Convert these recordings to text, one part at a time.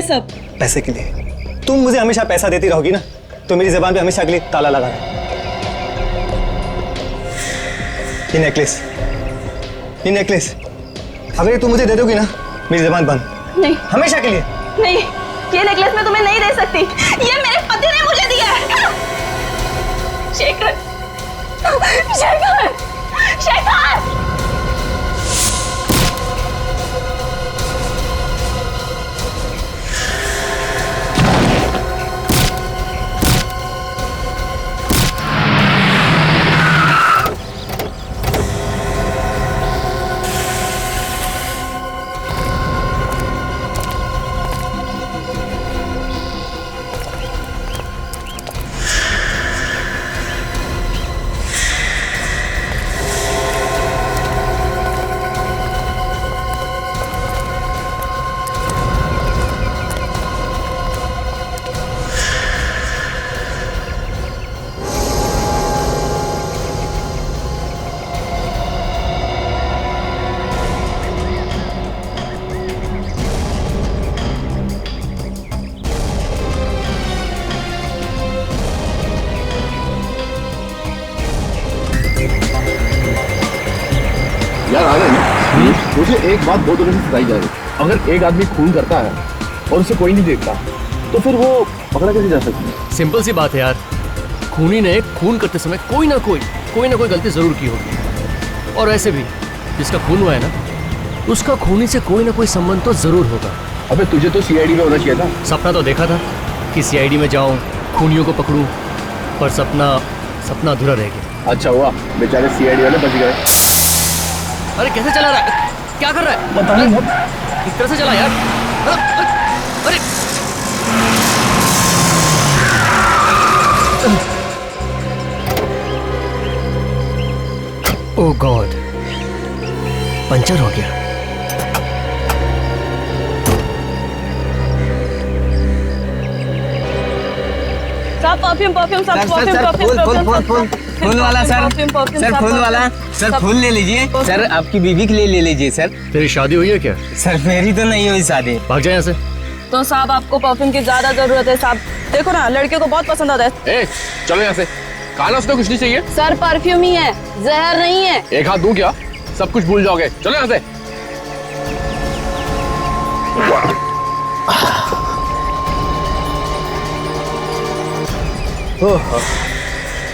सब? पैसे के लिए। तुम मुझे हमेशा पैसा देती रहोगी ना, तो मेरी ज़बान पे हमेशा के लिए ताला लगा है। ये नेकलेस अगर ये तुम मुझे दे दोगी ना, मेरी ज़बान बंद। नहीं, हमेशा के लिए नहीं, ये नेकलेस मैं तुम्हें नहीं दे सकती। ये मेरे पति ने मुझे दिया है। शेखर, शेखर, शेखर! यार आ गए ना। मुझे एक बात बहुत दिनों से बताई जा रही है, अगर एक आदमी खून करता है और उसे कोई नहीं देखता तो फिर वो पकड़ा कैसे जा सकती है? सिंपल सी बात है यार, खूनी ने खून करते समय कोई ना कोई गलती जरूर की होगी। और ऐसे भी जिसका खून हुआ है ना, उसका खूनी से कोई ना कोई संबंध तो जरूर होगा। अबे तुझे तो सीआईडी में होना चाहिए था। सपना तो देखा था कि सीआईडी में जाऊं, खूनियों को पकड़ूं, पर सपना अधूरा रह गया। अच्छा हुआ बेचारे सीआईडी वाले बच गए। अरे कैसे चला रहा है? क्या कर रहा है? पता नहीं, इस तरह से चला यार। अरे ओह गॉड, पंचर हो गया। सब परफ्यूम सब परफ्यूम फूल वाला सर, फूल वाला सर, फूल ले लीजिए सर, आपकी बीवी के लिए ले लीजिए सर। तेरी शादी हुई है क्या? सर मेरी तो नहीं हुई शादी। भाग जाए यहाँ से। तो साहब आपको परफ्यूम की ज्यादा जरूरत है साहब, देखो ना लड़के को बहुत पसंद आता है। ए, चलो यहाँ से। खाना उसने कुछ नहीं चाहिए। सर परफ्यूम ही है, जहर नहीं है। एक हाथ दूं क्या? सब कुछ भूल जाओगे। चलो यहाँ से।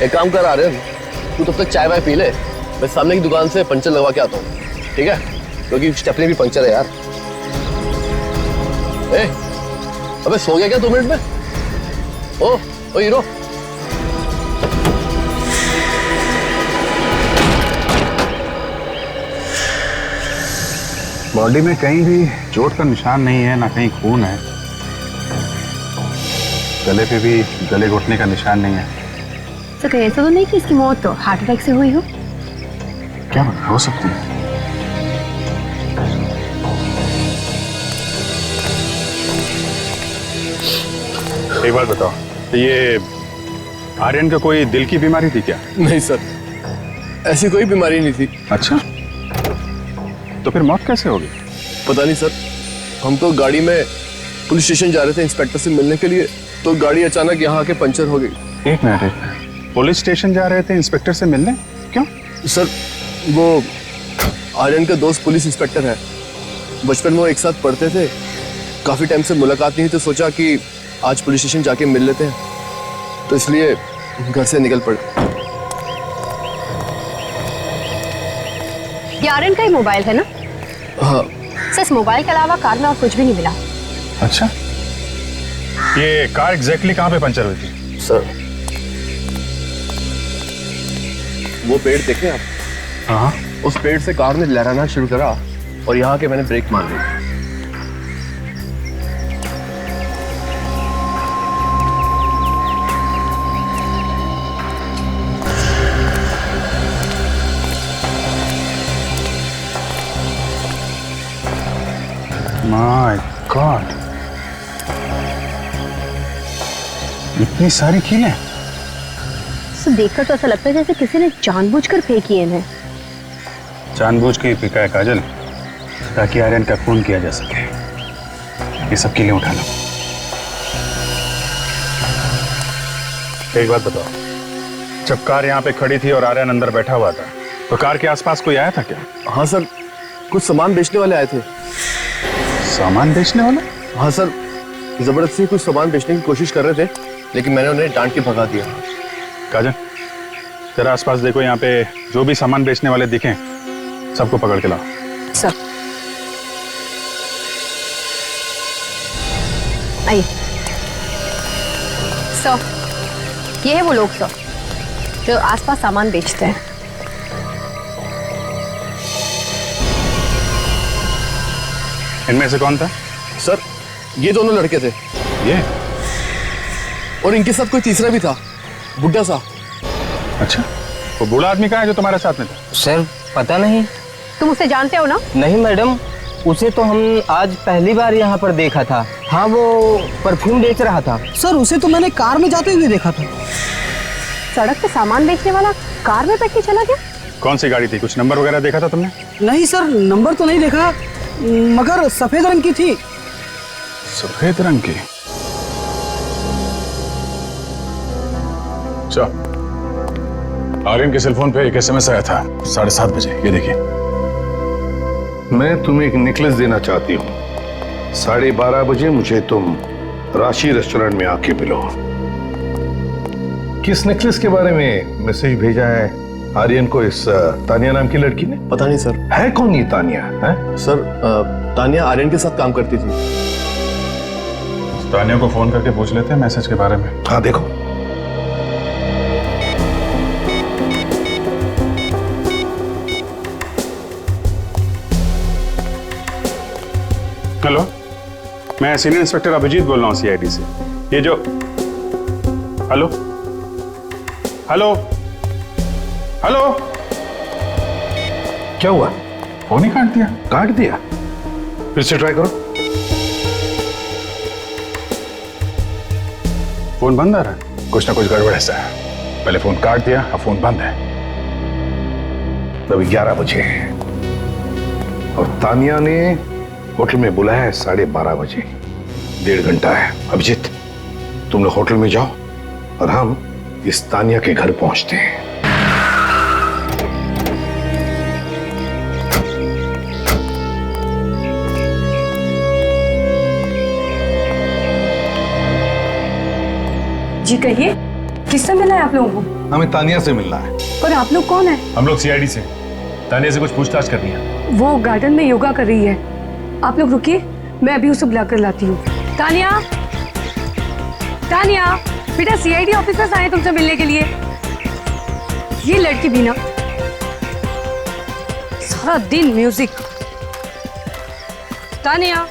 एक काम कर, आ रहे तू तब तक चाय वाय पी ले, मैं सामने की दुकान से पंचर लगवा के आता हूँ, ठीक है? क्योंकि स्टेपनी भी पंचर है यार। ए, अबे सो गया क्या 2 मिनट में? ओ हीरो, बॉडी में कहीं भी चोट का निशान नहीं है, ना कहीं खून है। गले पे भी गले घुटने का निशान नहीं है। तो कहीं ऐसा तो नहीं कि इसकी मौत तो हार्ट अटैक से हुई हो? क्या हो सकती है? एक बात बताओ, ये आर्यन का कोई दिल की बीमारी थी क्या? नहीं सर, ऐसी कोई बीमारी नहीं थी। अच्छा, तो फिर मौत कैसे होगी? पता नहीं सर, हम तो गाड़ी में पुलिस स्टेशन जा रहे थे इंस्पेक्टर से मिलने के लिए, तो गाड़ी अचानक यहाँ आके पंचर हो गई। एक मिनट, पुलिस स्टेशन जा रहे थे इंस्पेक्टर से मिलने? क्यों? सर वो आर्यन का दोस्त पुलिस इंस्पेक्टर है, बचपन में वो एक साथ पढ़ते थे, काफी टाइम से मुलाकात नहीं, तो सोचा कि आज पुलिस स्टेशन जाके मिल लेते हैं, तो इसलिए घर से निकल पड़े। ये आर्यन का ही मोबाइल है ना? हाँ सर, इस मोबाइल के अलावा कार में और कुछ भी नहीं मिला। अच्छा, ये कार एग्जैक्टली कहाँ पे पंचर हुई थी? सर वो पेड़ देखे आप? हाँ, उस पेड़ से कार ने लहराना शुरू करा और यहाँ के मैंने ब्रेक मार दी। माय गॉड, इतनी सारी कीलें। सर देखकर तो ऐसा लगता है जैसे किसी ने जानबूझकर फेंकी है इन्हें। जानबूझ के ही फेंका है काजल, ताकि आर्यन का खून किया जा सके। ये सब के लिए उठा लो। एक बात बताओ, जब कार यहाँ पे खड़ी थी और आर्यन अंदर बैठा हुआ था, तो कार के आसपास कोई आया था क्या? हाँ सर, कुछ सामान बेचने वाले आए थे। सामान बेचने वाला? हाँ सर, जबरदस्ती कुछ सामान बेचने की कोशिश कर रहे थे, लेकिन मैंने उन्हें डांट के भगा दिया। काजल, तेरा आसपास देखो, यहाँ पे जो भी सामान बेचने वाले दिखें सबको पकड़ के लाओ। सर आइए सर, ये है वो लोग सर जो आसपास सामान बेचते हैं। इनमें से कौन था? सर, ये दोनों लड़के थे, ये? और इनके साथ कोई तीसरा भी था, बुड्ढा सा। अच्छा, वो बूढ़ा आदमी कहाँ है जो तुम्हारे साथ में था? सर पता नहीं। तुम उसे जानते हो ना? नहीं मैडम, उसे तो हम आज पहली बार यहाँ पर देखा था। हाँ, वो परफ्यूम बेच रहा था। सर उसे तो मैंने कार में जाते हुए देखा था। सड़क पे सामान बेचने वाला कार में बैठ के चला गया? कौन सी गाड़ी थी? कुछ नंबर वगैरह देखा था तुमने? नहीं सर, नंबर तो नहीं देखा, मगर सफेद रंग की थी। सफेद रंग की? चल, आर्यन के सेल फोन पे एक एसएमएस आया था 7:30 बजे, ये देखिए। मैं तुम्हें एक नेकलेस देना चाहती हूँ। 12:30 बजे मुझे तुम राशि रेस्टोरेंट में आके मिलो। किस नेकलेस के बारे में मैसेज भेजा है आर्यन को इस तानिया नाम की लड़की ने? पता नहीं सर। है कौन ये तानिया? है सर, तानिया आर्यन के साथ काम करती थी। तानिया को फोन करके पूछ लेते हैं मैसेज के बारे में। हाँ देखो। हेलो, मैं सीनियर इंस्पेक्टर अभिजीत बोल रहा हूँ सीआईडी से। ये जो हेलो हेलो हेलो, क्या हुआ? फोन ही काट दिया। काट दिया? फिर से ट्राई करो। फोन बंद आ रहा है, कुछ ना कुछ गड़बड़ ऐसा है। पहले फोन काट दिया, अब फोन बंद है। अभी 11 बजे हैं और तानिया ने होटल में बुलाया है 12:30 बजे। 1.5 घंटा है। अभिजीत, तुम लोग होटल में जाओ और हम इस तानिया के घर पहुंचते हैं। जी कहिए, किससे मिला है आप लोगों को? हमें तानिया से मिलना है। पर आप लोग कौन है? हम लोग सीआईडी से। तानिया से कुछ पूछताछ करनी है। वो गार्डन में योगा कर रही है। आप लोग रुकिए, मैं अभी उसे बुला कर लाती हूँ। तानिया, तानिया बेटा, सीआईडी ऑफिसर्स आए तुमसे मिलने के लिए। ये लड़की भी ना सारा दिन म्यूजिक। तानिया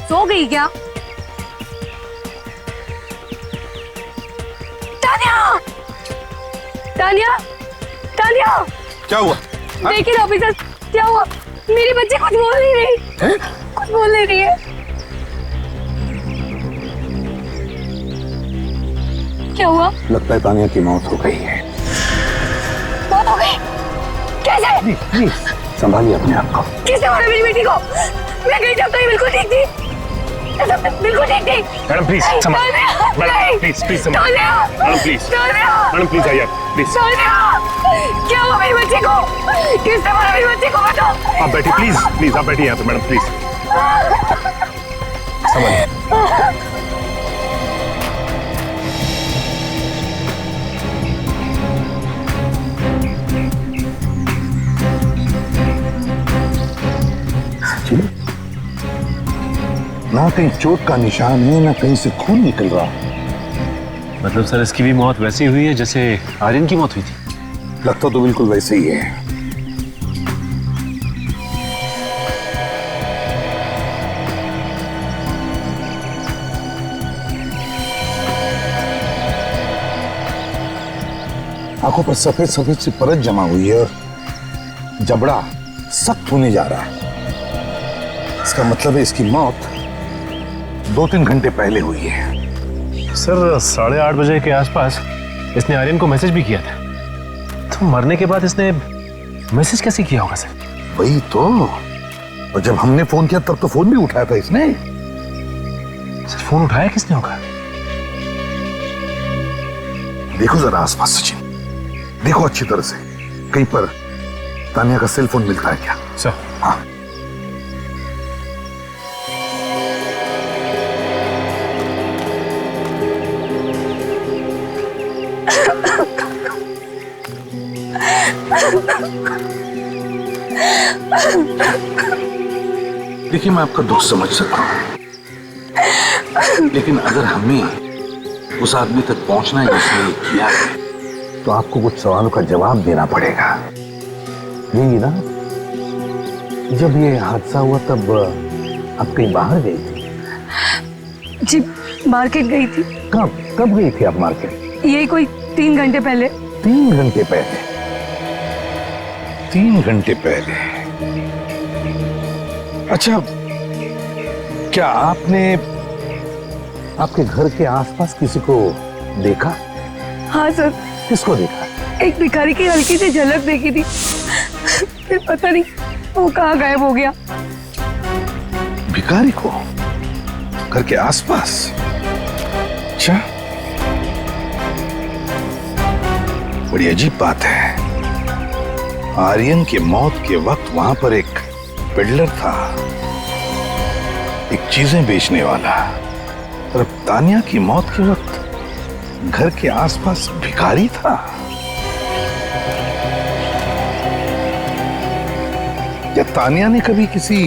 सो गई क्या? तानिया, तानिया, तानिया, क्या हुआ? देखिए ऑफिसर, क्या हुआ? मेरी बच्ची कुछ बोल नहीं रही है? कुछ बोल नहीं रही है। क्या हुआ? लगता है तानिया की मौत हो गई है। मौत हो गई? कैसे? प्लीज संभालिए अपने आप को। किसने मारा मेरी बेटी को? मैं गई जब तो ये बिल्कुल ठीक थी, बिल्कुल ठीक थी। मैडम प्लीज संभालिए। मैडम प्लीज संभालिए। मैडम प्लीज, मैडम प्लीज आइए प्लीज। क्या हुआ मेरी बच्ची को? किसने मारा मेरी बच्ची को? बताओ। आप बैठिए प्लीज, प्लीज आप बैठिए यहाँ पे। मैडम प्लीज संभालिए। ना कहीं चोट का निशान है, ना कहीं से खून निकल रहा। मतलब सर, इसकी भी मौत वैसी हुई है जैसे आर्यन की मौत हुई थी? लगता तो बिल्कुल वैसे ही है। आंखों पर सफेद सफेद सी परत जमा हुई है और जबड़ा सख्त होने जा रहा है। इसका मतलब है इसकी मौत 2-3 घंटे पहले हुई है। सर 8:30 बजे के आसपास इसने आर्यन को मैसेज भी किया था, तो मरने के बाद इसने मैसेज कैसे किया होगा सर? वही तो, और जब हमने फोन किया तब तो फोन भी उठाया था इसने। फोन उठाया किसने होगा? देखो जरा आसपास सचिन, देखो अच्छी तरह से, कहीं पर तानिया का सेल फोन मिलता है क्या? सर। हाँ। देखिए मैं आपका दुख समझ सकता हूं, लेकिन अगर हमें उस आदमी तक पहुंचना है जिसने किया है, तो आपको कुछ सवालों का जवाब देना पड़ेगा। यही ना, जब ये हादसा हुआ तब आप कहीं बाहर गई थी? जी मार्केट गई थी। कब गई थी आप मार्केट? यही कोई 3 घंटे पहले। 3 घंटे पहले? 3 घंटे पहले? अच्छा, क्या आपने आपके घर के आसपास किसी को देखा? हाँ सर। किसको देखा? एक भिखारी की हल्की सी झलक देखी थी, फिर पता नहीं वो कहाँ गायब हो गया। भिखारी को घर के आसपास? अच्छा, बड़ी अजीब बात है। आर्यन की मौत के वक्त वहां पर एक पेडलर था, एक चीजें बेचने वाला, और अब तानिया की मौत के वक्त घर के आसपास भिखारी था। क्या तानिया ने कभी किसी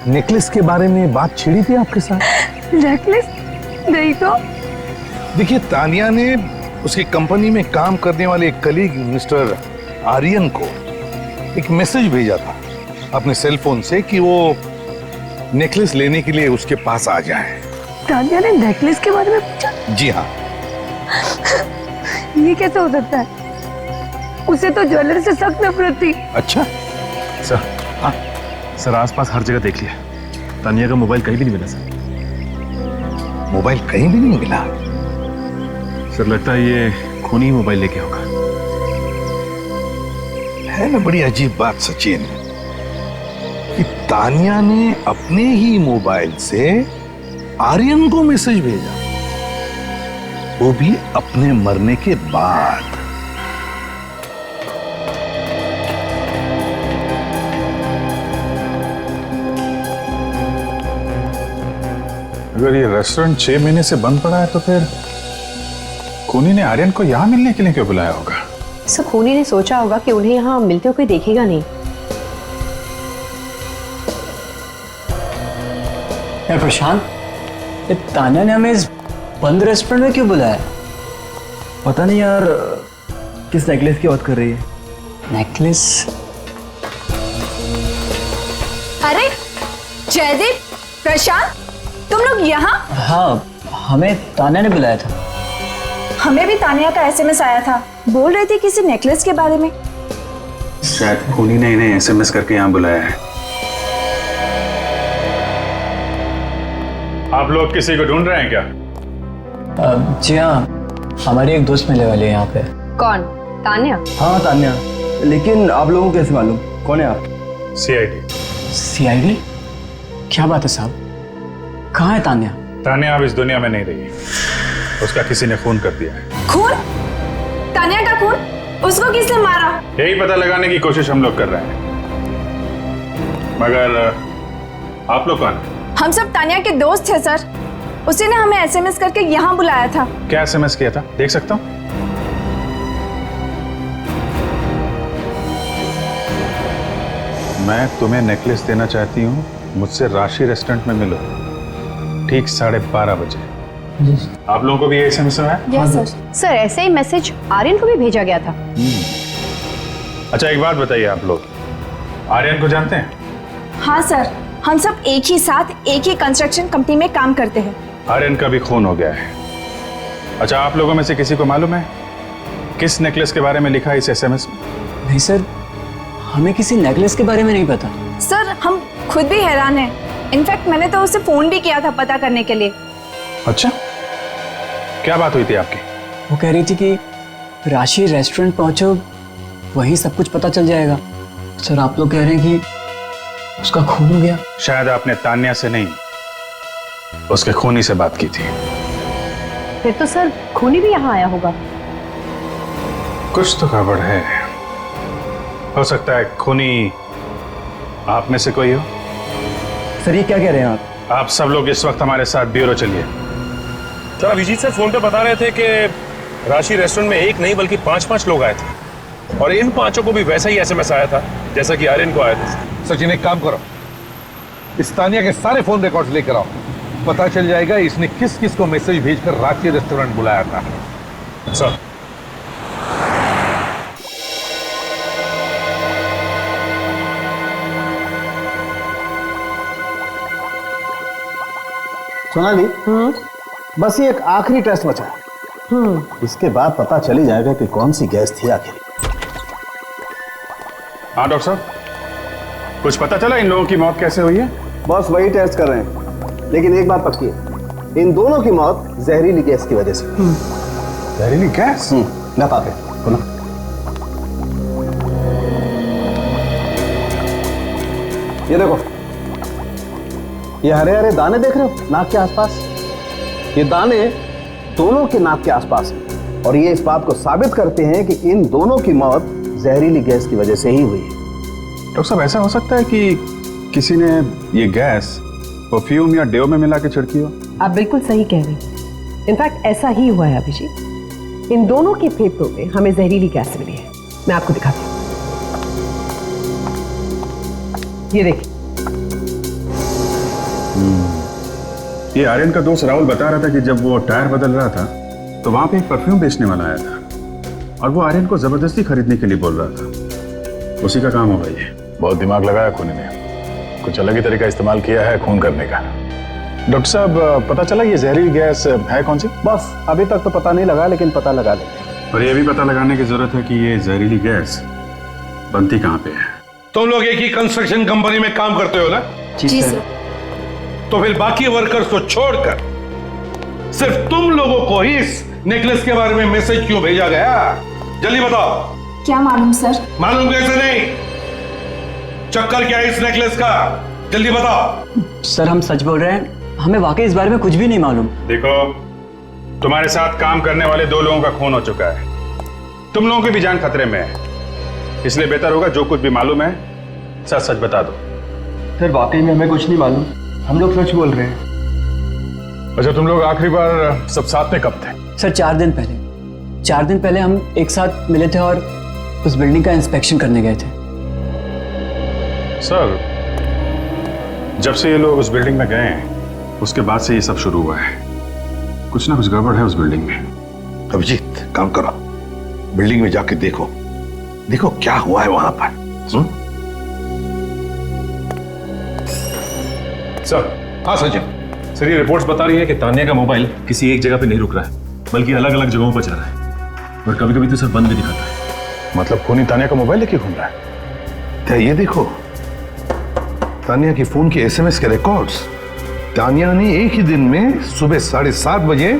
नेकलेस के बारे में बात छिड़ी थी आपके साथ? नेकलेस? नहीं तो। देखिए, तानिया ने उसकी कंपनी में काम करने वाले एक कलीग मिस्टर आर्यन को एक मैसेज भेजा था अपने सेल फोन से कि वो नेकलेस लेने के लिए उसके पास आ जाए। तानिया ने नेकलेस के बारे में पूछा? जी हाँ। ये कैसे हो सकता है? उसे तो ज्वेलर से सख्त नफरत थी। अच्छा सर। हाँ सर, आसपास हर जगह देख लिया, तानिया का मोबाइल कहीं भी नहीं मिला सर। मोबाइल कहीं भी नहीं मिला? सर लगता है ये खूनी मोबाइल लेके होगा। है ना बड़ी अजीब बात सचिन, कि तानिया ने अपने ही मोबाइल से आर्यन को मैसेज भेजा, वो भी अपने मरने के बाद। अगर ये रेस्टोरेंट 6 महीने से बंद पड़ा है तो फिर खूनी ने आर्यन को यहाँ मिलने के लिए क्यों बुलाया होगा? सर खूनी ने सोचा होगा कि उन्हें यहाँ मिलते हुए कोई देखेगा नहीं। यार प्रशांत, ये तानिया ने हमें इस बंद रेस्टोरेंट में क्यों बुलाया? पता नहीं यार, किस नेकलेस की बात कर रही है? नेकलेस? अरे जयदीप, प्रशांत, तुम लोग यहाँ? हाँ, हमें तानिया ने बुलाया था। हमें भी तानिया का एसएमएस आया था, बोल रही थी किसी नेकलेस के बारे में। शायद खूनी ने इन्हें एसएमएस करके यहाँ बुलाया है। आप लोग किसी को ढूंढ रहे हैं क्या? जी हाँ, हमारी एक दोस्त मिलने वाली है यहाँ पे। कौन? तानिया? हाँ तानिया, लेकिन आप लोगों को कैसे मालूम? कौन है आप? सीआईडी। सीआईडी? क्या बात है साहब, कहाँ है तानिया? तानिया अब इस दुनिया में नहीं रही, उसका किसी ने खून कर दिया है। खून? तानिया का खून? उसको किसने मारा? यही पता लगाने की कोशिश हम लोग कर रहे हैं। मगर आप लोग कौन? हम सब तानिया के दोस्त हैं सर। उसी ने हमें एसएमएस करके यहाँ बुलाया था। क्या एसएमएस किया था, देख सकता हूँ? मैं तुम्हें नेकलेस देना चाहती हूँ, मुझसे राशि रेस्टोरेंट में मिलो ठीक 12:30 बजे। आप लोगों को भी ये एसएमएस आया? Yes sir. सर ऐसे ही मैसेज आर्यन को भी भेजा गया था। अच्छा एक बात बताइए, आप लोग आर्यन को जानते हैं? हाँ सर, हम सब एक ही साथ एक ही कंस्ट्रक्शन कंपनी में काम करते हैं। आर्यन का भी खून हो गया है। अच्छा आप लोगों में से किसी को मालूम है किस नेकलेस के बारे में लिखा है इस एसएमएस में? नहीं सर, हमें किसी नेकलेस के बारे में नहीं पता। सर हम खुद भी हैरान हैं। इनफैक्ट मैंने तो उसे फोन भी किया था पता करने के लिए। अच्छा, क्या बात हुई थी आपकी? वो कह रही थी कि राशि रेस्टोरेंट पहुंचो, वहीं सब कुछ पता चल जाएगा। सर आप लोग कह रहे हैं कि उसका खून हो गया? शायद आपने तान्या से नहीं, उसके खूनी से बात की थी। फिर तो सर खूनी भी यहाँ आया होगा। कुछ तो गड़बड़ है। हो सकता है खूनी आप में से कोई हो। सर ये क्या कह रहे हैं आप सब लोग इस वक्त हमारे साथ ब्यूरो चलिए। सर अभिजीत सर फोन पे बता रहे थे कि राशि रेस्टोरेंट में एक नहीं बल्कि 5-5 लोग आए थे और इन 5 को भी वैसा ही एसएमएस आया था जैसा कि आर्यन को आया था। सचिन एक काम करो, इस तानिया के सारे फोन रिकॉर्ड्स लेकर आओ, पता चल जाएगा इसने किस किस को मैसेज भेजकर रांची रेस्टोरेंट बुलाया था। सर सोनाली, बस ये एक आखिरी टेस्ट बचा है। इसके बाद पता चल ही जाएगा कि कौन सी गैस थी आखिर। हाँ डॉक्टर साहब, कुछ पता चला इन लोगों की मौत कैसे हुई है? बस वही टेस्ट कर रहे हैं, लेकिन एक बात पक्की है, इन दोनों की मौत जहरीली गैस की वजह से। जहरीली गैस? ना पापे सुनो, ये देखो, ये हरे हरे दाने देख रहे हो नाक के आसपास? ये दाने दोनों के नाक के आसपास हैं और ये इस बात को साबित करते हैं कि इन दोनों की मौत जहरीली गैस की वजह से ही हुई है। डॉक्टर साहब ऐसा हो सकता है कि किसी ने ये गैस परफ्यूम या डेव में मिला के छिड़की हो? आप बिल्कुल सही कह रहे हैं। इनफैक्ट ऐसा ही हुआ है अभिजीत। इन दोनों के फेफड़ों में हमें जहरीली गैस मिली है। मैं आपको दिखाती हूँ, ये देखिए। ये आर्यन का दोस्त राहुल बता रहा था कि जब वो टायर बदल रहा था तो वहां पे एक परफ्यूम बेचने वाला आया था और वो आर्यन को जबरदस्ती खरीदने के लिए बोल रहा था। उसी का काम होगा ये। बहुत दिमाग लगाया खूनी ने, कुछ अलग ही तरीका इस्तेमाल किया है खून करने का। डॉक्टर साहब पता चला ये जहरीली गैस है कौन सी? बस अभी तक तो पता नहीं लगा, लेकिन पता लगा लेंगे। और ये भी पता लगाने की जरूरत है कि ये जहरीली गैस बनती कहाँ पे है। तुम लोग एक ही कंस्ट्रक्शन कंपनी में काम करते हो ना? जी सर। तो फिर बाकी वर्कर्स को छोड़कर सिर्फ तुम लोगों को ही इस नेकलेस के बारे में मैसेज क्यों भेजा गया? जल्दी बताओ। क्या मालूम सर? मालूम कैसे नहीं? चक्कर क्या है इस नेकलेस का? जल्दी बताओ। सर हम सच बोल रहे हैं, हमें वाकई इस बारे में कुछ भी नहीं मालूम। देखो, तुम्हारे साथ काम करने वाले 2 लोगों का खून हो चुका है, तुम लोगों की भी जान खतरे में है, इसलिए बेहतर होगा जो कुछ भी मालूम है सच सच बता दो। सर वाकई में हमें कुछ नहीं मालूम, हम लोग सच बोल रहे हैं। अच्छा तुम लोग आखिरी बार सब साथ में कब थे? सर 4 दिन पहले। 4 दिन पहले हम एक साथ मिले थे और उस बिल्डिंग का इंस्पेक्शन करने गए थे। सर जब से ये लोग उस बिल्डिंग में गए हैं उसके बाद से ये सब शुरू हुआ है। कुछ ना कुछ गड़बड़ है उस बिल्डिंग में। अभिजीत काम करो, बिल्डिंग में जाके देखो, देखो क्या हुआ है वहां पर। सर। हाँ सचिन। सर ये रिपोर्ट्स बता रही है कि तान्या का मोबाइल किसी एक जगह पे नहीं रुक रहा है, बल्कि अलग अलग जगहों पर जा रहा है और कभी कभी तो सर बंद भी दिखाता है। मतलब खूनी तान्या का मोबाइल लेके घूम रहा है? तो ये देखो, तान्या की फोन के एसएमएस के रिकॉर्ड्स। तान्या ने एक ही दिन में सुबह 7:30 बजे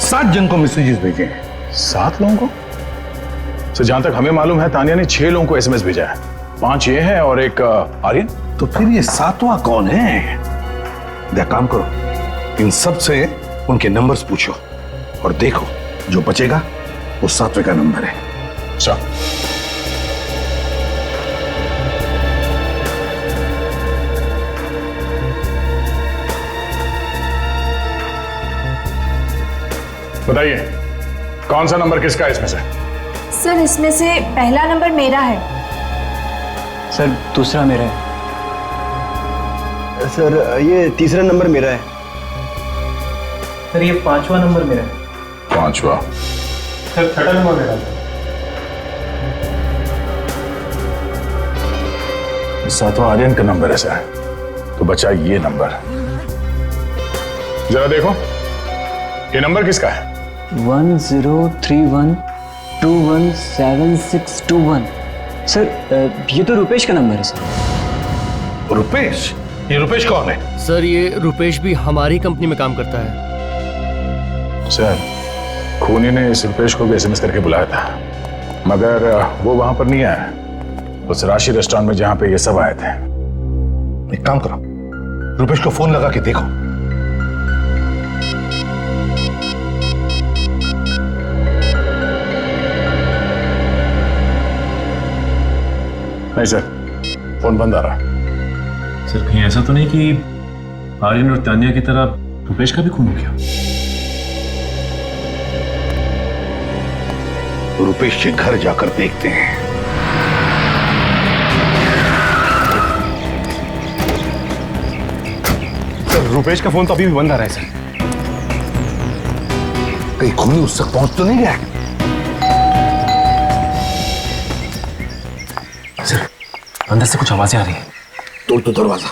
7 जन को मैसेजेस भेजे हैं। 7 लोगों को? तो जहां तक हमें मालूम है तान्या ने 6 लोगों को एसएमएस भेजा है, 5 ये है और एक आर्यन। तो फिर ये 7वां कौन है? देख काम करो, इन सब से उनके नंबर्स पूछो और देखो जो बचेगा वो 7वें का नंबर है। अच्छा बताइए कौन सा नंबर किसका है इसमें से? सर इसमें से पहला नंबर मेरा है। सर दूसरा मेरा है। सर ये तीसरा नंबर मेरा है। सर ये 5वां नंबर मेरा है। 5वां? सर 6ठा नंबर मेरा है। 7वां आर्यन का नंबर है सर, तो बचा ये नंबर। जरा देखो ये नंबर किसका है? 1031217621। सर ये तो रुपेश का नंबर है सर। रुपेश? ये रुपेश कौन है? सर ये रुपेश भी हमारी कंपनी में काम करता है। सर खूनी ने इस रुपेश को भी एसएमएस करके बुलाया था, मगर वो वहां पर नहीं आया, उस राशि रेस्टोरेंट में जहां पे ये सब आए थे। एक काम करो, रुपेश को फोन लगा के देखो। नहीं सर, फोन बंद आ रहा है। सर कहीं ऐसा तो नहीं कि आर्यन और तानिया की तरह रुपेश का भी खून हो गया? रुपेश के घर जाकर देखते हैं। सर रुपेश का फोन तो अभी भी बंद आ रहा है सर। कहीं खूनी उस तक पहुंच तो नहीं गया? सर अंदर से कुछ आवाजें आ रही हैं। तोड़ तो दरवाजा।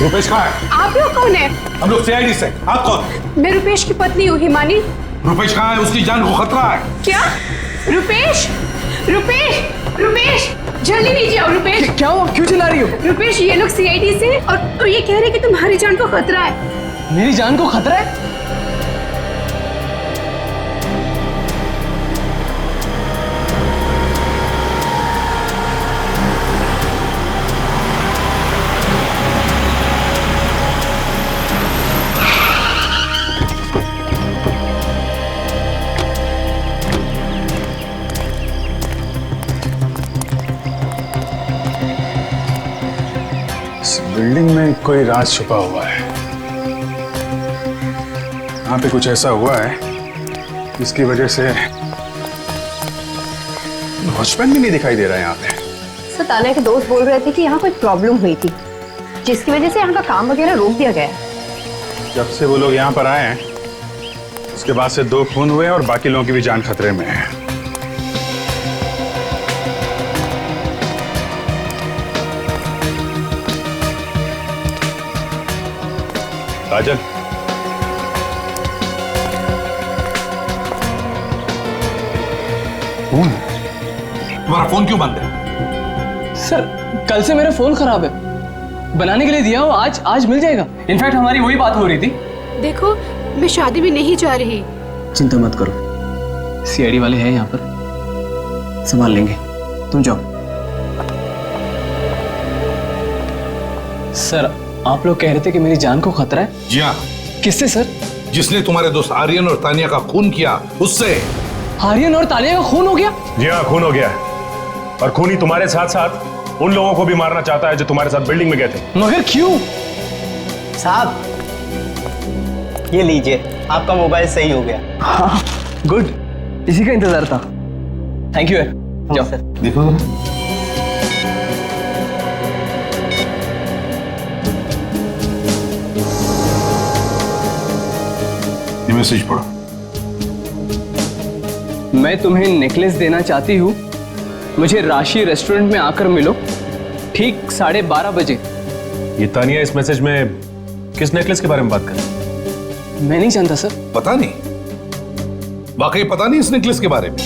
रुपेश कहाँ है? आप लोग कौन है? हम लोग सीआईडी से। आप कौन? मैं रुपेश की पत्नी हूँ हिमानी। रुपेश कहाँ है? उसकी जान को खतरा है। क्या? रुपेश? रुपेश? रुपेश जल्दी नीचे आओ। रुपेश क्या हुआ? क्यों चिल्ला रही हो? रुपेश ये लोग सीआईडी से और ये कह रहे कि तुम्हारी जान को खतरा है। मेरी जान को खतरा है? बिल्डिंग में कोई राज छुपा हुआ है। यहाँ पे कुछ ऐसा हुआ है जिसकी वजह से वॉचमैन भी नहीं दिखाई दे रहा है यहाँ पे। सर तानिया के दोस्त बोल रहे थे कि यहाँ कोई प्रॉब्लम हुई थी जिसकी वजह से यहाँ का काम वगैरह रोक दिया गया है। जब से वो लोग यहाँ पर आए हैं उसके बाद से 2 खून हुए और बाकी लोगों की भी जान खतरे में है। काजल, फोन? तुम्हारा फोन क्यों बंद है? सर कल से मेरा फोन खराब है, बनाने के लिए दिया हो, आज मिल जाएगा। इनफैक्ट हमारी वही बात हो रही थी। देखो मैं शादी में नहीं जा रही। चिंता मत करो, सीआईडी वाले हैं यहाँ पर, संभाल लेंगे, तुम जाओ। सर आप लोग कह रहे थे कि मेरी जान को खतरा है? जी हाँ। किससे सर? जिसने तुम्हारे दोस्त आर्यन और तानिया का खून किया उससे। आर्यन और तानिया का खून हो गया? जी हाँ, खून हो गया है और खूनी तुम्हारे साथ साथ उन लोगों को भी मारना चाहता है जो तुम्हारे साथ बिल्डिंग में गए थे। मगर क्यों? साहब ये लीजिए, आपका मोबाइल सही हो गया। हाँ गुड, इसी का इंतजार था। थैंक यू यार, जाओ सर। देखो ये मैसेज पढ़ो। मैं तुम्हें नेकलेस देना चाहती हूँ, मुझे राशि रेस्टोरेंट में आकर मिलो ठीक 12:30 बजे। ये तानिया इस मैसेज में किस नेकलेस के बारे में बात कर रही है? मैं नहीं जानता सर। पता नहीं, वाकई पता नहीं इस नेकलेस के बारे में?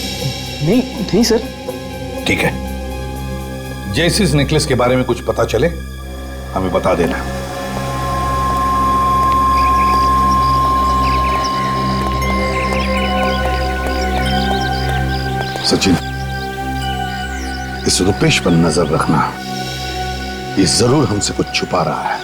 नहीं सर। ठीक है, जैसे इस नेकलेस के बारे में कुछ पता चले हमें बता देना। सचिन, इस रुपेश पर नजर रखना, ये जरूर हमसे कुछ छुपा रहा है।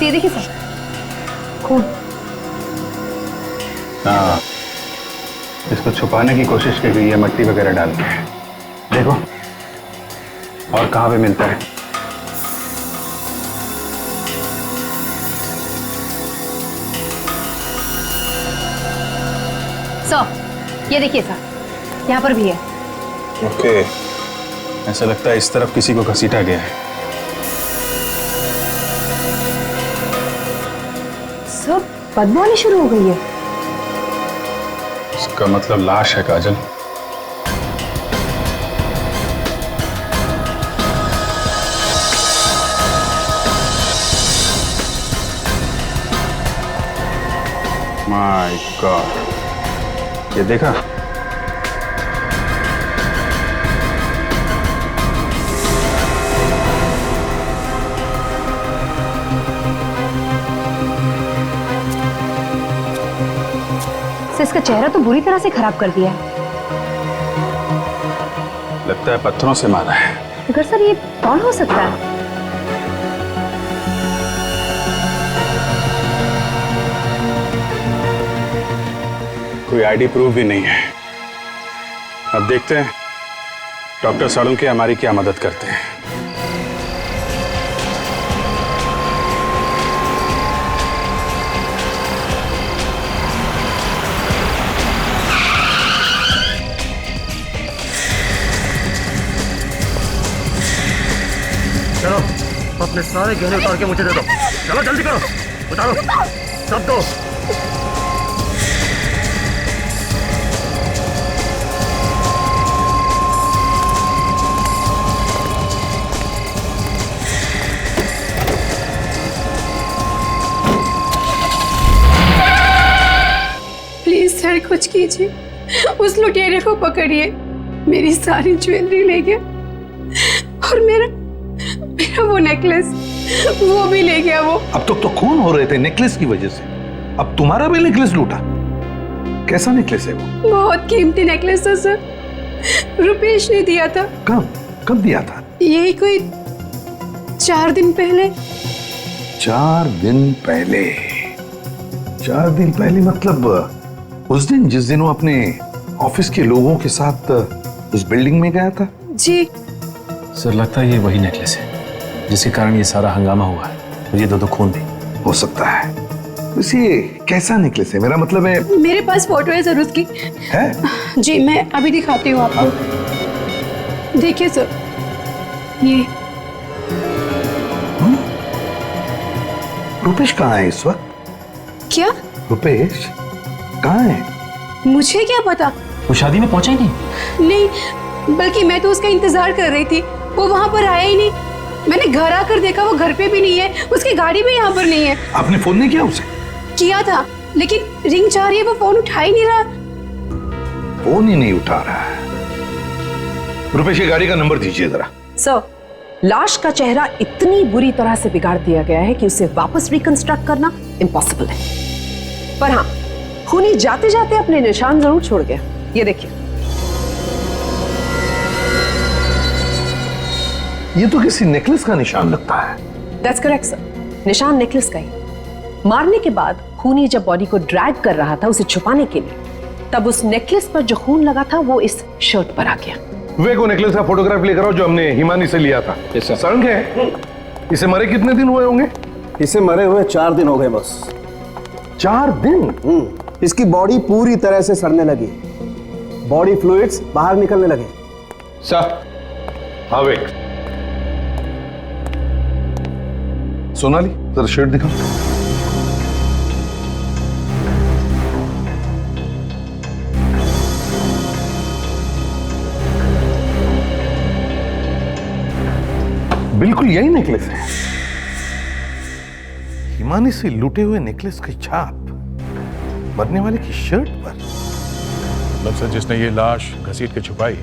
ये देखिए सर, खून। हाँ, इसको छुपाने की कोशिश की गई है मट्टी वगैरह डाल के। देखो और कहाँ पे मिलता है। सर ये देखिए सर, यहाँ पर भी है। ओके, ऐसा लगता है इस तरफ किसी को घसीटा गया है। सब बदबू आनी शुरू हो गई है। इसका मतलब लाश है काजल। माय गॉड, ये देखा? इसका चेहरा तो बुरी तरह से खराब कर दिया है। लगता है पत्थरों से मारा है। मगर सर ये कौन हो सकता है? कोई आईडी प्रूफ भी नहीं है। अब देखते हैं डॉक्टर सालुंके हमारी क्या मदद करते हैं। चलो अपने सारे गहने उतार के मुझे दे दो। चलो जल्दी करो, उतारो सब दो। प्लीज सर कुछ कीजिए, उस लुटेरे को पकड़िए। मेरी सारी ज्वेलरी ले गया और मेरा वो नेकलेस वो भी ले गया। वो अब तक तो खून हो रहे थे नेकलेस की वजह से, अब तुम्हारा भी नेकलेस लूटा। कैसा नेकलेस है वो? बहुत कीमती नेकलेस था सर, रुपेश ने दिया था। कब दिया था? यही कोई 4 दिन पहले। 4 दिन पहले? 4 दिन पहले मतलब उस दिन जिस दिन वो अपने ऑफिस के लोगों के साथ उस बिल्डिंग में गया था? जी सर, लगता है ये वही नेकलेस है जिसके कारण ये सारा हंगामा हुआ है और ये दो खून भी हो सकता है। वैसे ये कैसा नेकलेस है? मेरा मतलब है मेरे पास फोटो है सर उसकी। है? जी मैं अभी दिखाती हूँ आपको। देखिए सर ये। रुपेश कहाँ है इस वक्त? क्या? रुपेश कहाँ है? मुझे क्या पता, वो शादी में पहुंचा ही नहीं। नहीं, बल्कि मैं तो उसका इंतजार कर रही थी, वो वहां पर आया ही नहीं। मैंने घर आकर देखा वो घर पे भी नहीं है, उसकी गाड़ी भी यहाँ पर नहीं है। आपने फोन नहीं किया उसे? किया था लेकिन रिंग जा रही है, वो फोन उठा ही नहीं रहा। फोन ही नहीं उठा रहा है। रुपेश की गाड़ी का नंबर दीजिए जरा। सर, लाश का चेहरा इतनी बुरी तरह से बिगाड़ दिया गया है कि उसे वापस रिकंस्ट्रक्ट करना इम्पॉसिबल है। पर हाँ, खूनी जाते जाते अपने निशान जरूर छोड़ गया। ये देखिए, ये तो किसी नेकलेस का निशान लगता है। दैट्स करेक्ट सर, निशान नेकलेस का ही। मारने के बाद खूनी जब बॉडी को ड्रैग कर रहा था उसे छुपाने के लिए, तब उस नेकलेस पर जो खून लगा था वो इस शर्ट पर आ गया। वे को नेकलेस का फोटोग्राफ लेकर आओ जो हमने हिमानी से लिया था। संग है। इसे मरे कितने दिन हुए होंगे? इसे मरे हुए 4 दिन हो गए बस। 4 दिन? इसकी बॉडी पूरी तरह से सड़ने लगी, बॉडी फ्लूइड्स बाहर निकलने लगे। सर, हाँ वे सोनाली जरा शर्ट दिखाओ। बिल्कुल यही नेकलेस है, हिमानी से लूटे हुए नेकलेस की छाप मरने वाले की शर्ट पर। मतलब सर, जिसने ये लाश घसीट के छुपाई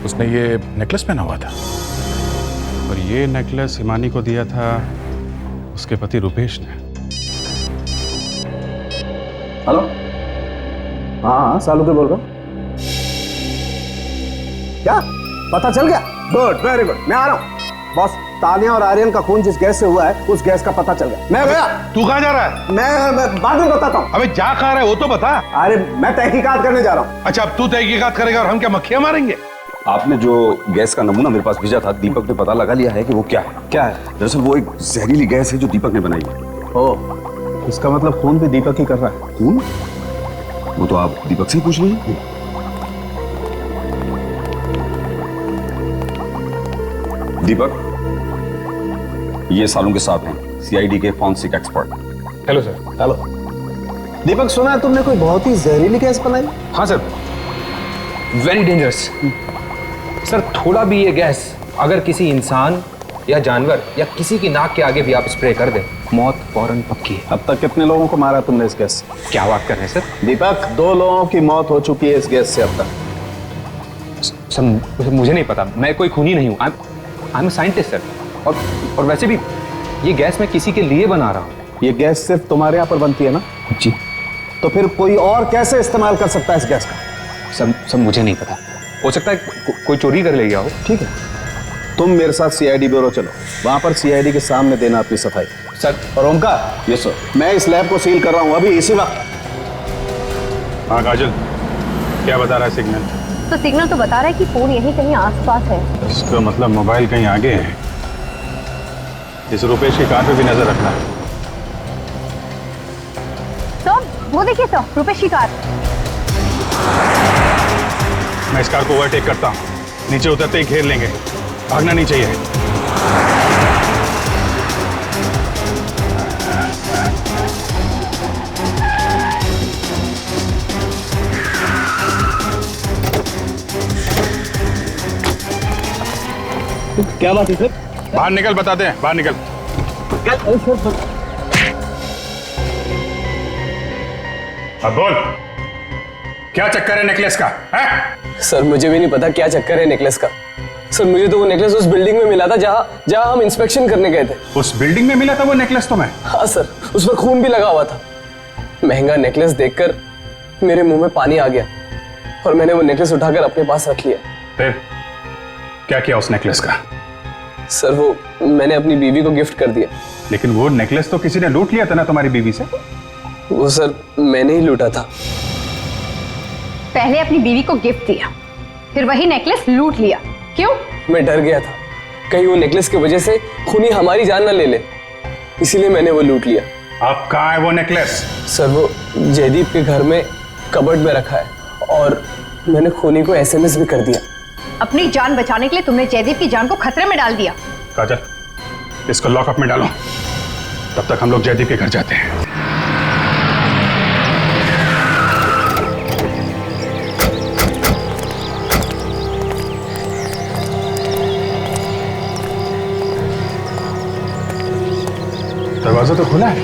उसने ये नेकलेस पहना हुआ था, और ये नेकलेस हिमानी को दिया था उसके पति रुपेश ने। हेलो, हाँ सालुंके बोल रहा हूँ। क्या पता चल गया? गुड, वेरी गुड, मैं आ रहा हूँ। बॉस, तानिया और आर्यन का खून जिस गैस से हुआ है उस गैस का पता चल गया। मैं गया। तू कहाँ जा रहा है? मैं बाद में बताता हूँ। अबे जा कहाँ रहा है वो तो बता। अरे मैं तहकीकात करने जा रहा हूँ। अच्छा, अब तू तहकीकात करेगा और हम क्या मक्खियां मारेंगे? आपने जो गैस का नमूना मेरे पास भेजा था, दीपक ने पता लगा लिया है कि वो क्या है। क्या है? दरअसल वो एक जहरीली गैस है जो दीपक ने बनाई है। ओह, इसका मतलब खून भी दीपक ही कर रहा है। खून? वो तो आप दीपक से ही पूछ लीजिए। दीपक, ये सालुंके साहब हैं, सीआईडी के forensic expert. Hello sir. Hello Deepak, सुना है तुमने कोई बहुत ही जहरीली गैस बनाई? हाँ सर, वेरी डेंजरस। सर, थोड़ा भी ये गैस अगर किसी इंसान या जानवर या किसी की नाक के आगे भी आप स्प्रे कर दें, मौत फौरन पक्की है। अब तक कितने लोगों को मारा तुमने इस गैस से? क्या बात कर रहे हैं सर? दीपक, 2 लोगों की मौत हो चुकी है इस गैस से अब तक। सर मुझे नहीं पता, मैं कोई खूनी नहीं हूँ। I am scientist sir. और वैसे भी ये गैस मैं किसी के लिए बना रहा हूँ। ये गैस सिर्फ तुम्हारे यहाँ पर बनती है ना? जी। तो फिर कोई और कैसे इस्तेमाल कर सकता है इस गैस का? सब मुझे नहीं पता, हो सकता है कोई चोरी कर ले गया हो। ठीक है, तुम मेरे साथ सीआईडी ब्यूरो चलो, वहां पर सीआईडी के सामने देना अपनी सफाई। सर। और ओमकार, यस सर, मैं इस लैब को सील कर रहा हूं अभी इसी वक्त। हाँ काजल, क्या बता रहा है सिग्नल? तो सिग्नल तो बता रहा है कि फोन यहीं कहीं आसपास है। इसका मतलब मोबाइल कहीं आगे है। इस रुपेश की कार पे भी नजर रखना। तो वो देखिए तो रुपेश की कार। मैं इस कार को ओवरटेक करता हूँ, नीचे उतरते ही घेर लेंगे, भागना नहीं चाहिए। क्या बात है सर? बाहर निकल, बताते हैं, बाहर निकल। अब बोल, क्या चक्कर है नेकलेस का? है? सर मुझे भी नहीं पता क्या चक्कर है नेकलेस का। सर मुझे तो वो नेकलेस उस बिल्डिंग में मिला था जहाँ हम इंस्पेक्शन करने गए थे। उस बिल्डिंग में मिला था वो नेकलेस तुम्हें? हाँ सर, उस पर खून भी लगा हुआ था। महंगा नेकलेस देखकर मेरे मुंह में पानी आ गया और मैंने वो नेकलेस उठाकर अपने पास रख लिया। फिर क्या किया उस नेकलेस का? सर वो मैंने अपनी बीवी को गिफ्ट कर दिया। लेकिन वो नेकलेस तो किसी ने लूट लिया था ना तुम्हारी बीवी से? वो सर मैंने ही लूटा था। पहले अपनी बीवी को गिफ्ट दिया, फिर वही नेकलेस लूट लिया। क्यों? मैं डर गया था कहीं वो नेकलेस की वजह से खूनी हमारी जान ना ले ले, इसीलिए मैंने वो लूट लिया। अब कहाँ है वो नेकलेस? सर वो जयदीप के घर में कबर्ड में रखा है और मैंने खूनी को एसएमएस भी कर दिया। अपनी जान बचाने के लिए तुमने जयदीप की जान को खतरे में डाल दिया। काजल, इसको लॉकअप में डालो, तब तक हम लोग जयदीप के घर जाते हैं। दरवाजा तो खुला है।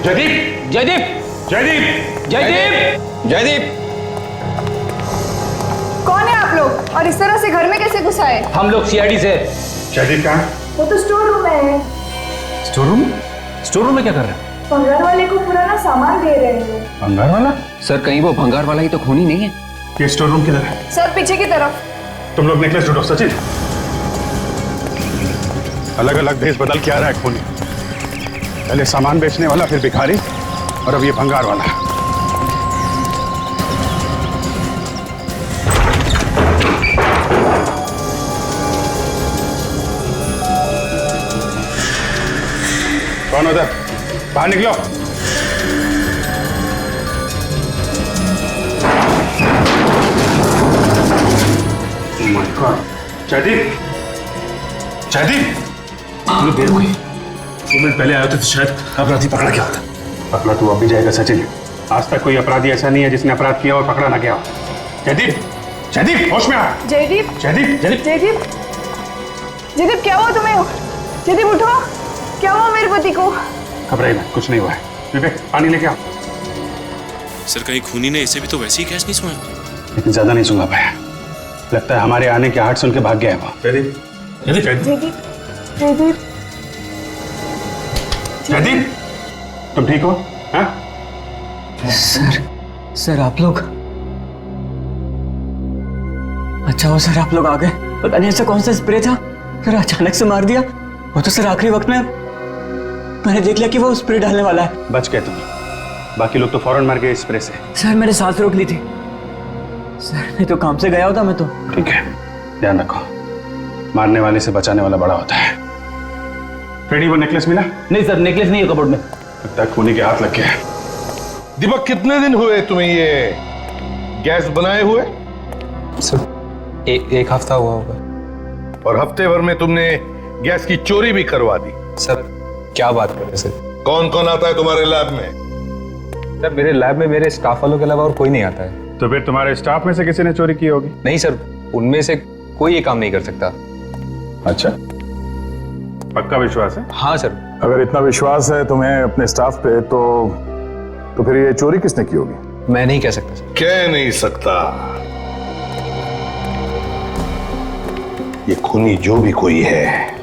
जयदीप, जयदीप, जयदीप, जयदीप, जयदीप। कौन है आप लोग और इस तरह से घर में कैसे घुस आए? हम लोग सीआईडी से। जयदीप कहाँ है? वो तो स्टोर रूम में है। Store room? स्टोर रूम में क्या कर रहे हैं? भंगार वाले को पुराना सामान दे रहे हैं। भंगार वाला? सर कहीं वो भंगार वाला ही तो खूनी नहीं है? ये स्टोर रूम किधर है? सर पीछे की तरफ। तुम लोग नेकलेस ढूंढो। सचिन, अलग अलग भेष बदल के आ रहा है खूनी। पहले सामान बेचने वाला, फिर भिखारी, और अब ये भंगार वाला। कौन उधर? बाहर निकलो। Oh my God! Jaideep, Jaideep, इतनी देर हो गई। 2 मिनट पहले आए होते तो शायद अपराधी पकड़ा गया होता। पकड़ा तो अब भी जाएगा सचिन। आज तक कोई अपराधी ऐसा नहीं है जिसने अपराध किया और पकड़ा ना गया हो। जयदीप, जयदीप, होश में आ। जयदीप, जयदीप, जयदीप, जयदीप, जयदीप, क्या हुआ तुम्हें? जयदीप उठो, क्या हुआ मेरे पति को? घबराइए मत, कुछ नहीं हुआ है। विवेक, पानी लेके आओ। सर कहीं खूनी ने इसे भी तो वैसे ही गैस नहीं सुना? लेकिन ज्यादा नहीं सुंगा पाया, लगता है हमारे आने के आहट सुन के भाग गया है वो। जयदीप, जयदीप, जयदीप, जयदीप, जयदीप, तुम ठीक हो? हाँ? सर आप लोग, अच्छा हो सर आप लोग आ गए। पता नहीं ऐसा कौन सा स्प्रे था, फिर अचानक से मार दिया। वो तो सर आखिरी वक्त में मैंने देख लिया कि वो स्प्रे डालने वाला है। बच गए तुम, बाकी लोग तो फौरन मर गए स्प्रे से। सर मैंने सांस रोक ली थी सर, नहीं तो काम से गया होता मैं तो। ठीक है, ध्यान रखो, मारने वाले से बचाने वाला बड़ा होता है। फ्रेडी, वो नेकलेस मिला? नहीं सर, नेकलेस नहीं है कबर्ड में। लगता है खूनी के हाथ लग गया। दीपक, कितने दिन हुए तुम्हें ये गैस बनाए हुए? सर एक हफ्ता हुआ होगा। और हफ्ते भर में तुमने गैस की चोरी भी करवा दी। सर क्या बात कर रहे हैं सर? कौन कौन आता है तुम्हारे लैब में? सर मेरे लैब में मेरे स्टाफ वालों के अलावा और कोई नहीं आता है। तो फिर तुम्हारे स्टाफ में से किसी ने चोरी की होगी? नहीं सर, उनमें से कोई ये काम नहीं कर सकता। अच्छा, पक्का विश्वास है? हाँ सर। अगर इतना विश्वास है तुम्हें अपने स्टाफ पे तो फिर ये चोरी किसने की होगी? मैं नहीं कह सकता सर। कह नहीं सकता। ये खूनी जो भी कोई है,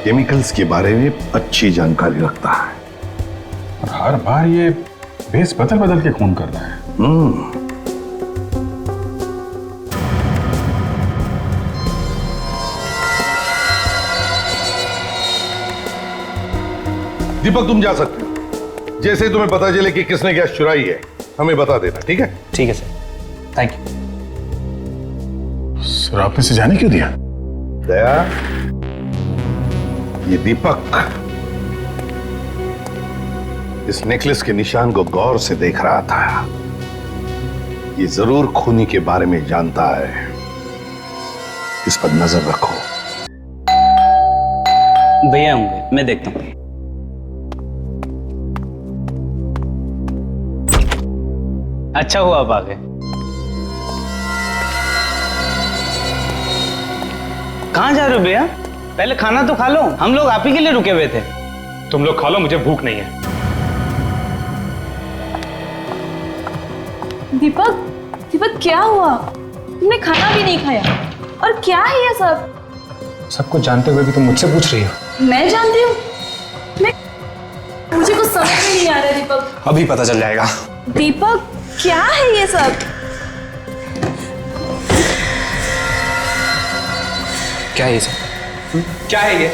केमिकल्स के बारे में अच्छी जानकारी रखता है और हर बार ये बेस बदल बदल के खून कर रहा है। दीपक, तुम जा सकते हो। जैसे तुम्हें पता चले कि किसने गैस चुराई है, हमें बता देना, ठीक है? ठीक है सर, थैंक यू। सर, आपने इसे जाने क्यों दिया? दया, ये दीपक इस नेकलेस के निशान को गौर से देख रहा था। ये जरूर खूनी के बारे में जानता है। इस पर नजर रखो। भैया होंगे, मैं देखता हूँ। अच्छा हुआ आप आ गए। कहाँ जा रहे हो भैया? पहले खाना तो खा लो, हम लोग आप ही के लिए रुके हुए थे। तुम लोग खा लो, मुझे भूख नहीं है। दीपक क्या हुआ? तुमने खाना भी नहीं खाया और क्या है ये सब? सब कुछ जानते हुए भी तुम मुझसे पूछ रही हो? मैं जानती हूँ। मुझे कुछ समझ में नहीं आ रहा दीपक। अभी पता चल जाएगा। दीपक क्या है ये सब? क्या है ये सब? क्या है ये?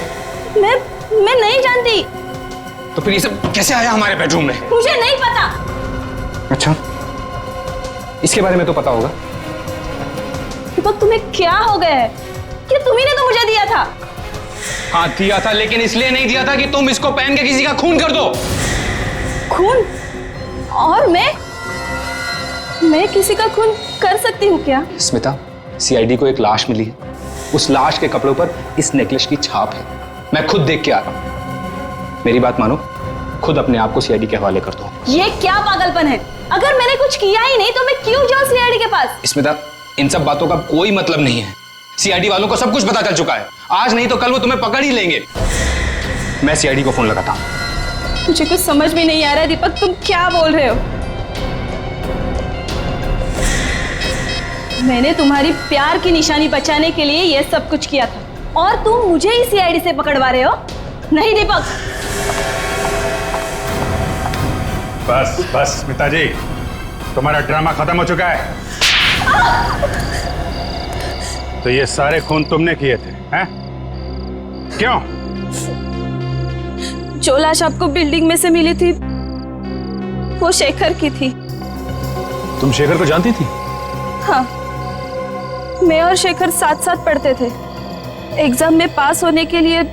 मैं नहीं जानती। तो फिर ये सब कैसे आया हमारे बेडरूम में? मुझे नहीं पता। अच्छा, इसके बारे में तो पता होगा। दीपक तुम्हें क्या हो गया है? कि तुम्ही ने तो मुझे दिया था। हाँ दिया था, लेकिन इसलिए नहीं दिया था कि तुम इसको पहन के किसी का खून कर दो। खून? और मैं किसी का खून कर सकती हूँ क्या? स्मिता, सीआईडी को एक लाश मिली है। उस लाश के कपड़ों पर इस नेकलेस की छाप है। मैं खुद देख के आ रहा हूं। मेरी बात मानो, खुद अपने आप को सीआईडी के हवाले कर दो। ये क्या पागलपन है? अगर मैंने कुछ किया ही नहीं तो मैं क्यों जाऊं सीआईडी के पास? स्मिता, इन सब बातों का कोई मतलब नहीं है। सीआईडी वालों को सब कुछ पता चल चुका है। आज नहीं तो कल वो तुम्हें पकड़ ही लेंगे। मैं सीआईडी को फोन लगाता हूं। मुझे कुछ समझ में नहीं आ रहा है दीपक, तुम क्या बोल रहे हो? मैंने तुम्हारी प्यार की निशानी बचाने के लिए ये सब कुछ किया था और तुम मुझे ही सीआईडी से पकड़वा रहे हो? नहीं दीपक। बस पिताजी, तुम्हारा ड्रामा खत्म हो चुका है। तो ये सारे खून तुमने किए थे, हैं? क्यों? जो लाश आपको बिल्डिंग में से मिली थी वो शेखर की थी। तुम शेखर को जानती थी? हाँ, मैं और शेखर साथ साथ पढ़ते थे। एग्जाम में पास होने के लिए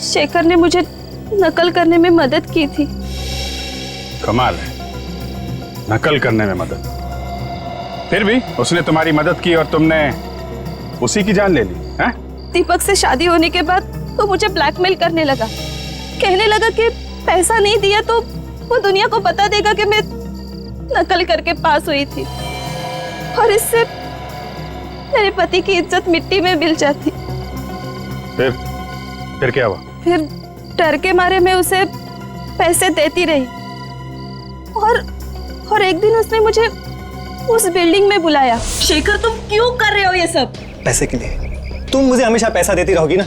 शेखर ने मुझे नकल करने में मदद की थी। कमाल है, नकल करने में मदद। फिर भी उसने तुम्हारी मदद की और तुमने उसी की जान ले ली, हैं? दीपक से शादी होने के बाद वो मुझे ब्लैकमेल करने लगा। कहने लगा कि पैसा नहीं दिया तो वो दुनिया को बता देगा कि मैं नकल करके पास हुई थी और इससे मेरे पति की इज्जत मिट्टी में मिल जाती। फिर क्या हुआ? फिर डर के मारे मैं उसे पैसे देती रही और एक दिन उसने मुझे उस बिल्डिंग में बुलाया। शेखर तुम क्यों कर रहे हो ये सब? पैसे के लिए? तुम मुझे हमेशा पैसा देती रहोगी ना,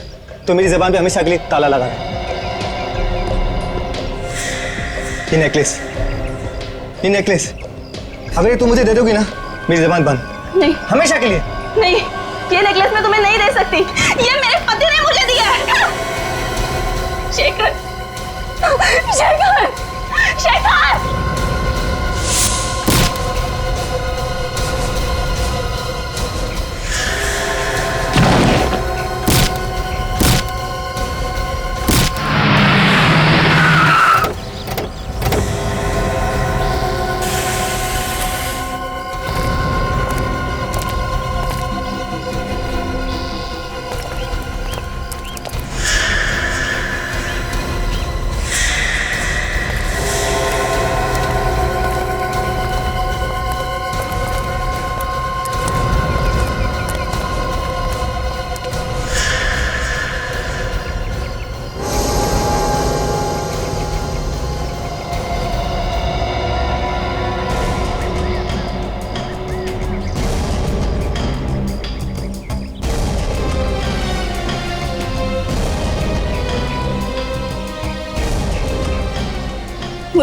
तो मेरी ज़बान पे हमेशा के लिए ताला लगा है। ये नेकलेस अगर ये तुम मुझे दे दोगी ना, मेरी ज़बान बंद। नहीं, हमेशा के लिए नहीं। ये नेकलेस मैं तुम्हें नहीं दे सकती। ये मेरे पति ने मुझे दिया है। शेखर, शेखर, शेखर!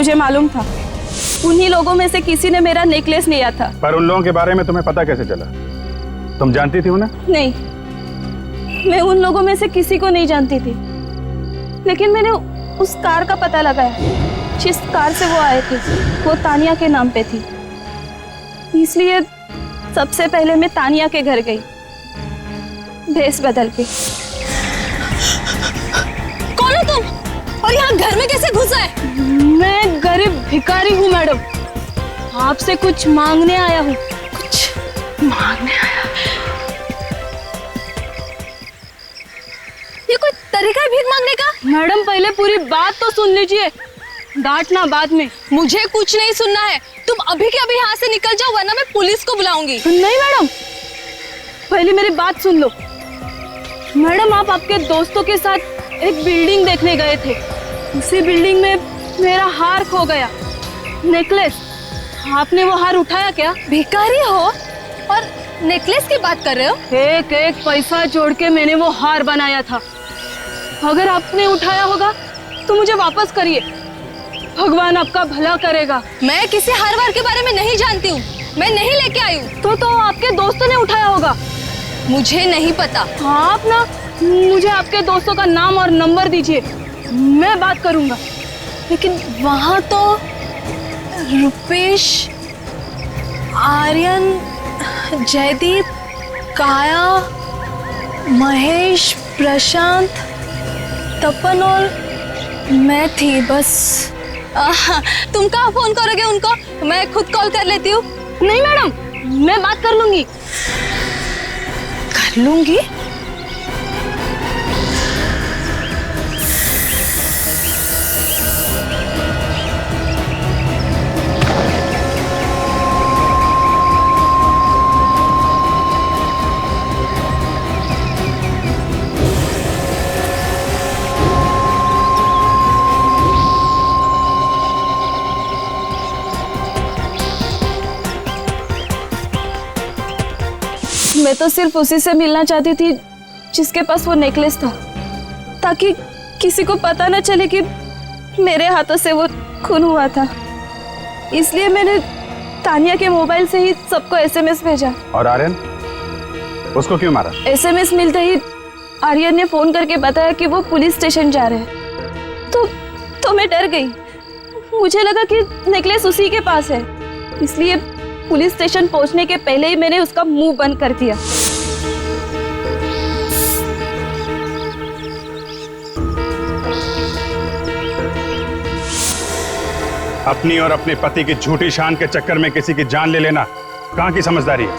मुझे मालूम था उन्हीं लोगों में से किसी ने मेरा नेकलेस लिया था। पर उन लोगों के बारे में तुम्हें पता कैसे चला? तुम जानती थी उन्हें? नहीं, मैं उन लोगों में से किसी को नहीं जानती थी, लेकिन मैंने उस कार का पता लगाया जिस कार से वो आए थे, वो तानिया के नाम पे थी। इसलिए सबसे पहले मैं तानिया के घर गई, भेस बदल के। कौन हो तुम और यहाँ घर में कैसे घुसा है? मैं गरीब भिखारी हूँ मैडम, आपसे कुछ मांगने आया हूँ। कुछ मांगने आया? ये कोई तरीका है भीख मांगने का? मैडम पहले पूरी बात तो सुन लीजिए, डांटना बाद में। मुझे कुछ नहीं सुनना है, तुम अभी के अभी यहाँ से निकल जाओ वरना मैं पुलिस को बुलाऊंगी। नहीं मैडम, पहले मेरी बात सुन लो। मैडम आप आपके दोस्तों के साथ एक बिल्डिंग देखने गए थे, उसी बिल्डिंग में मेरा हार खो गया, नेकलेस। आपने वो हार उठाया क्या? भिखारी हो और नेकलेस की बात कर रहे हो? एक एक पैसा जोड़ के मैंने वो हार बनाया था। अगर आपने उठाया होगा तो मुझे वापस करिए, भगवान आपका भला करेगा। मैं किसी हार वार के बारे में नहीं जानती हूँ, मैं नहीं लेके आई हूँ। तो आपके दोस्तों ने उठाया होगा। मुझे नहीं पता। आप ना मुझे आपके दोस्तों का नाम और नंबर दीजिए, मैं बात करूंगा। लेकिन वहां तो रुपेश, आर्यन, जयदीप, काया, महेश, प्रशांत, तपन और मैं थी बस। तुम कहाँ फोन करोगे उनको? मैं खुद कॉल कर लेती हूँ। नहीं मैडम, मैं बात कर लूंगी। कर लूंगी? मैं तो सिर्फ उसी से मिलना चाहती थी जिसके पास वो नेकलेस था, ताकि किसी को पता न चले कि मेरे हाथों से वो खून हुआ था। इसलिए मैंने तानिया के मोबाइल से ही सबको एसएमएस भेजा। और आर्यन, उसको क्यों मारा? एसएमएस मिलते ही आर्यन ने फोन करके बताया कि वो पुलिस स्टेशन जा रहे हैं। तो मैं डर गई, मुझे लगा कि नेकलेस उसी के पास है, इसलिए पुलिस स्टेशन पहुंचने के पहले ही मैंने उसका मुंह बंद कर दिया। अपनी और अपने पति की झूठी शान के चक्कर में किसी की जान ले लेना कहां की समझदारी है?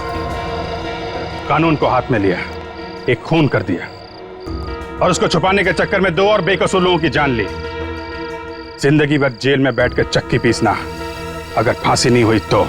कानून को हाथ में लिया, एक खून कर दिया और उसको छुपाने के चक्कर में 2 और बेकसूर लोगों की जान ली। जिंदगी भर जेल में बैठकर चक्की पीसना, अगर फांसी नहीं हुई तो।